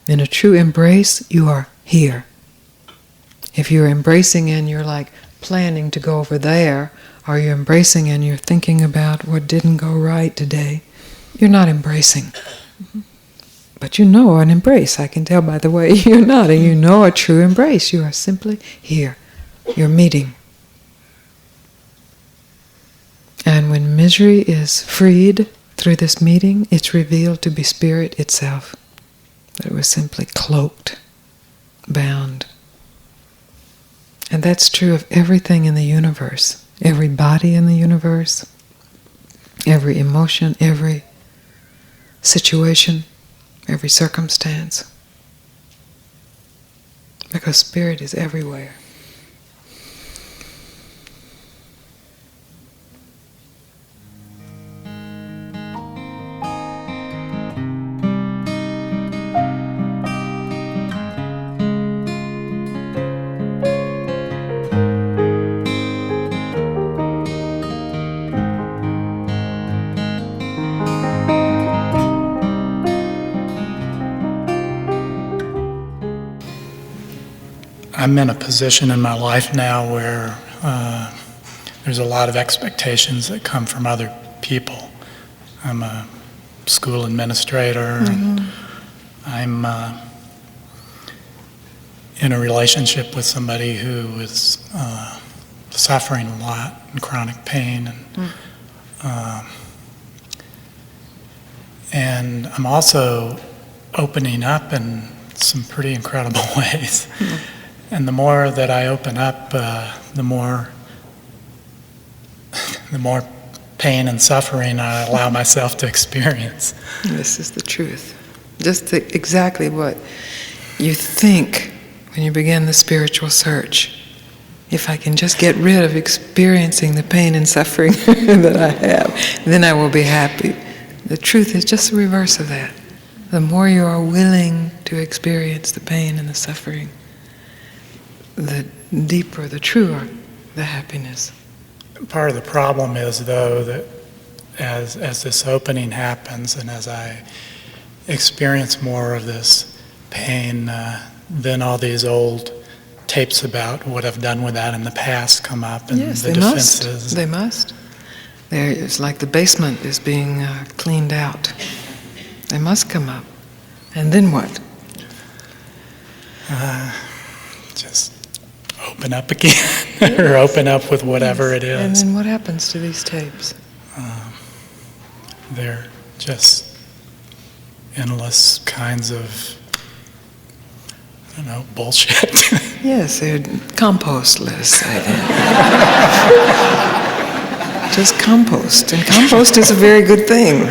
In a true embrace, you are here. If you're embracing and you're like planning to go over there, or you're embracing and you're thinking about what didn't go right today, you're not embracing. But you know an embrace. I can tell by the way you're nodding. You know a true embrace. You are simply here. You're meeting. And when misery is freed through this meeting, it's revealed to be spirit itself. That it was simply cloaked, bound. And that's true of everything in the universe. Every body in the universe, every emotion, every situation, every circumstance. Because spirit is everywhere. I'm in a position in my life now where there's a lot of expectations that come from other people. I'm a school administrator, and I'm in a relationship with somebody who is suffering a lot in chronic pain, and I'm also opening up in some pretty incredible ways. And the more that I open up, the more pain and suffering I allow myself to experience. This is the truth. Just exactly what you think when you begin the spiritual search. If I can just get rid of experiencing the pain and suffering that I have, then I will be happy. The truth is just the reverse of that. The more you are willing to experience the pain and the suffering, the deeper, the truer the happiness. Part of the problem is, though, that as this opening happens and as I experience more of this pain, then all these old tapes about what I've done with that in the past come up, and yes, the they defenses. Must. They must. It's like the basement is being cleaned out. They must come up. And then what? Just open up again, or open up with whatever it is. And then what happens to these tapes? They're just endless kinds of, I don't know, bullshit. Yes, they're compost, let us say. Just compost. And compost is a very good thing,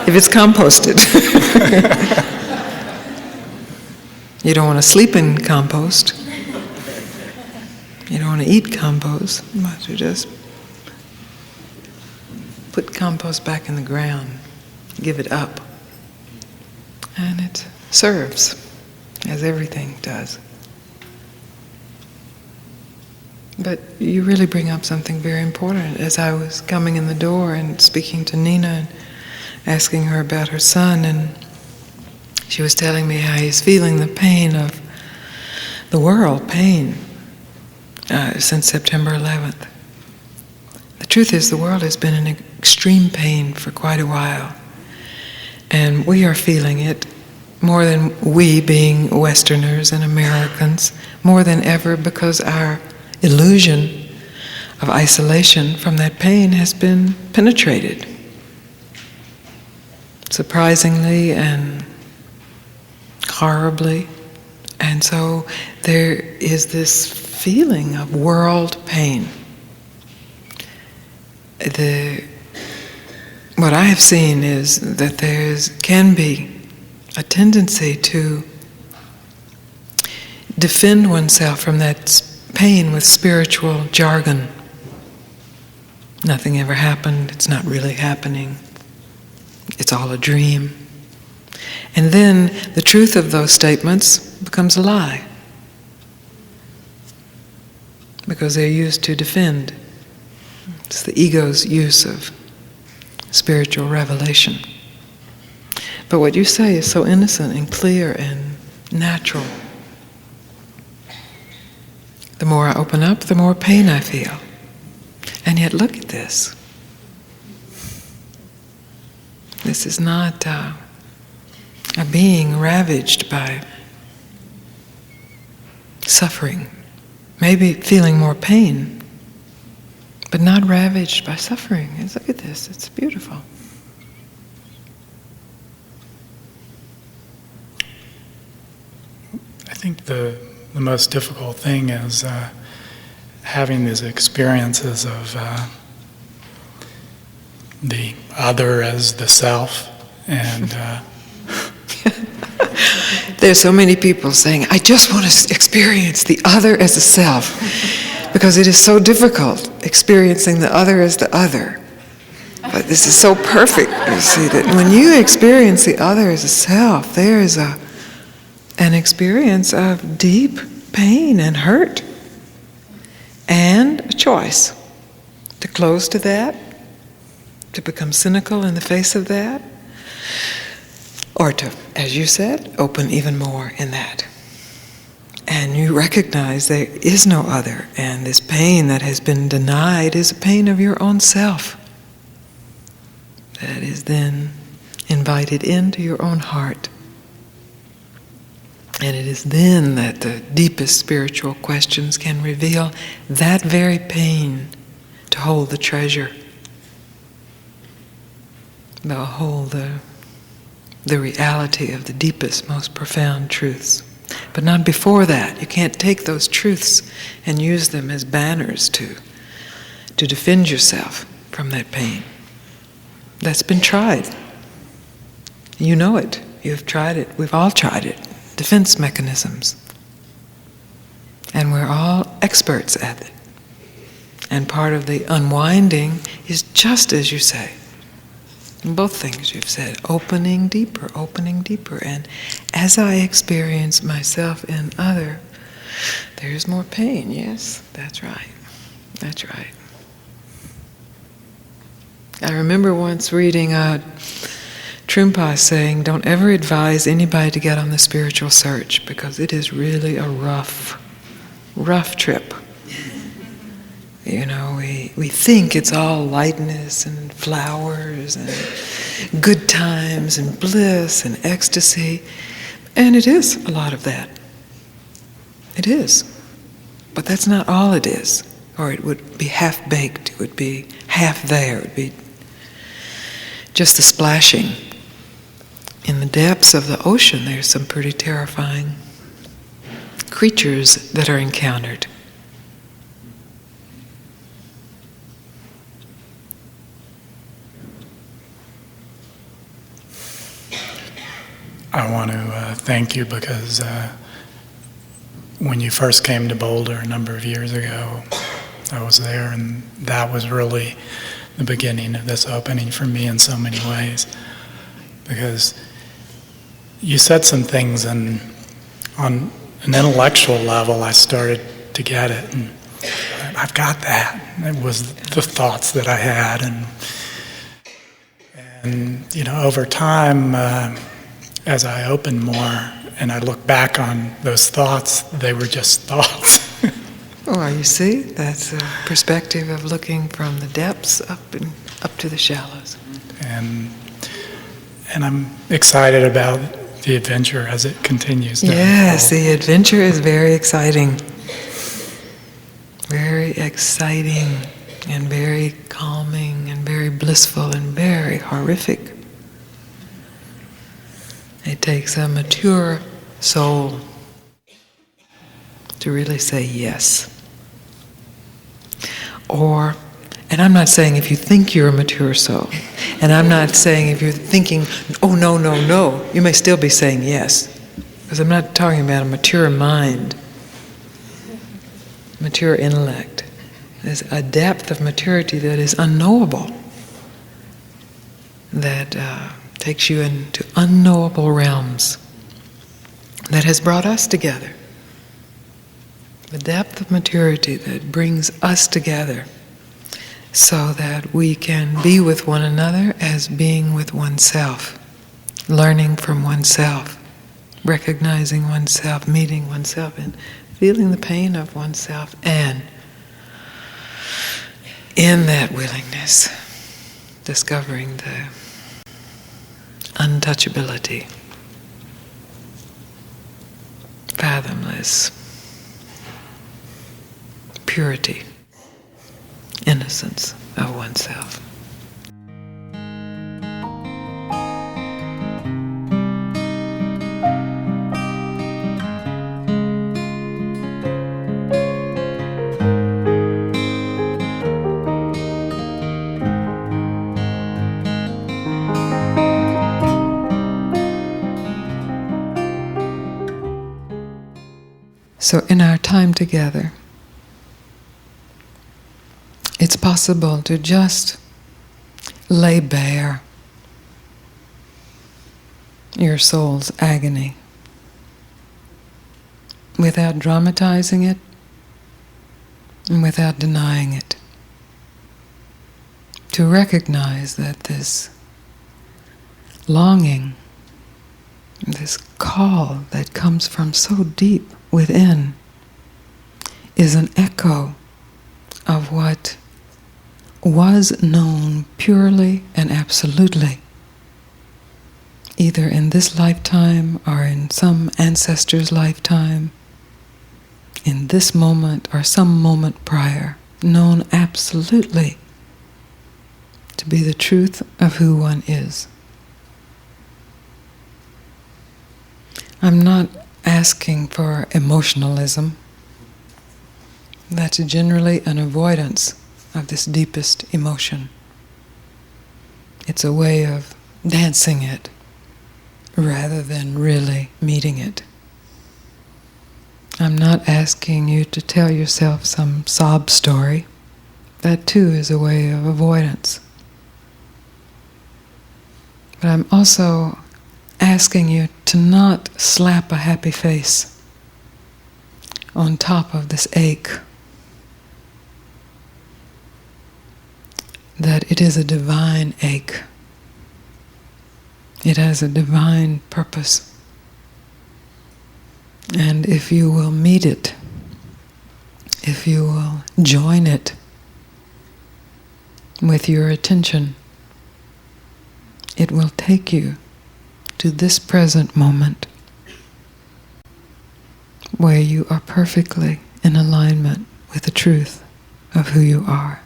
if it's composted. You don't want to sleep in compost. You don't want to eat compost, but you just put compost back in the ground, give it up, and it serves, as everything does. But you really bring up something very important. As I was coming in the door and speaking to Nina and asking her about her son, and she was telling me how he's feeling the pain of the world, pain, since September 11th. The truth is, the world has been in extreme pain for quite a while. And we are feeling it more than we, being Westerners and Americans, more than ever, because our illusion of isolation from that pain has been penetrated. Surprisingly and horribly. And so there is this feeling of world pain. The what I have seen is that can be a tendency to defend oneself from that pain with spiritual jargon. Nothing ever happened, it's not really happening, it's all a dream. And then the truth of those statements becomes a lie, because they're used to defend. It's the ego's use of spiritual revelation. But what you say is so innocent and clear and natural. The more I open up, the more pain I feel. And yet look at this. This is not a being ravaged by suffering. Maybe feeling more pain, but not ravaged by suffering. Look at this, it's beautiful. I think the most difficult thing is having these experiences of the other as the self, and there's so many people saying, I just want to experience the other as a self, because it is so difficult experiencing the other as the other. But this is so perfect, you see, that when you experience the other as a self, there is an experience of deep pain and hurt, and a choice to close to that, to become cynical in the face of that, or to, as you said, open even more in that. And you recognize there is no other, and this pain that has been denied is a pain of your own self that is then invited into your own heart. And it is then that the deepest spiritual questions can reveal that very pain to hold the treasure. They'll hold the reality of the deepest, most profound truths. But not before that. You can't take those truths and use them as banners to defend yourself from that pain. That's been tried. You know it. You've tried it. We've all tried it. Defense mechanisms. And we're all experts at it. And part of the unwinding is just as you say. In both things you've said, opening deeper. And as I experience myself and other, there's more pain. Yes, that's right. That's right. I remember once reading Trungpa saying, don't ever advise anybody to get on the spiritual search, because it is really a rough trip. You know, we think it's all lightness and flowers and good times and bliss and ecstasy, and it is a lot of that. It is. But that's not all it is, or it would be half-baked, it would be half there, it would be just the splashing. In the depths of the ocean, there's some pretty terrifying creatures that are encountered. I want to thank you, because when you first came to Boulder a number of years ago, I was there, and that was really the beginning of this opening for me in so many ways. Because you said some things, and on an intellectual level, I started to get it, and I've got that. It was the thoughts that I had, and you know, over time, as I opened more and I look back on those thoughts, they were just thoughts. Well, you see, that's a perspective of looking from the depths up to the shallows. And I'm excited about the adventure as it continues. Yes, the adventure is very exciting. Very exciting and very calming and very blissful and very horrific. It takes a mature soul to really say yes. Or And I'm not saying if you think you're a mature soul, and I'm not saying if you're thinking, oh no, no, no, you may still be saying yes. Because I'm not talking about a mature mind, mature intellect. There's a depth of maturity that is unknowable, that takes you into unknowable realms, that has brought us together. The depth of maturity that brings us together so that we can be with one another as being with oneself, learning from oneself, recognizing oneself, meeting oneself, and feeling the pain of oneself, and in that willingness, discovering the untouchability, fathomless purity, innocence of oneself. So in our time together, it's possible to just lay bare your soul's agony without dramatizing it and without denying it. To recognize that this longing, this call that comes from so deep within, is an echo of what was known purely and absolutely, either in this lifetime or in some ancestor's lifetime, in this moment or some moment prior, known absolutely to be the truth of who one is. I'm not asking for emotionalism. That's generally an avoidance of this deepest emotion. It's a way of dancing it rather than really meeting it. I'm not asking you to tell yourself some sob story. That too is a way of avoidance. But I'm also asking you to not slap a happy face on top of this ache. That it is a divine ache. It has a divine purpose. And if you will meet it, if you will join it with your attention, it will take you to this present moment where you are perfectly in alignment with the truth of who you are.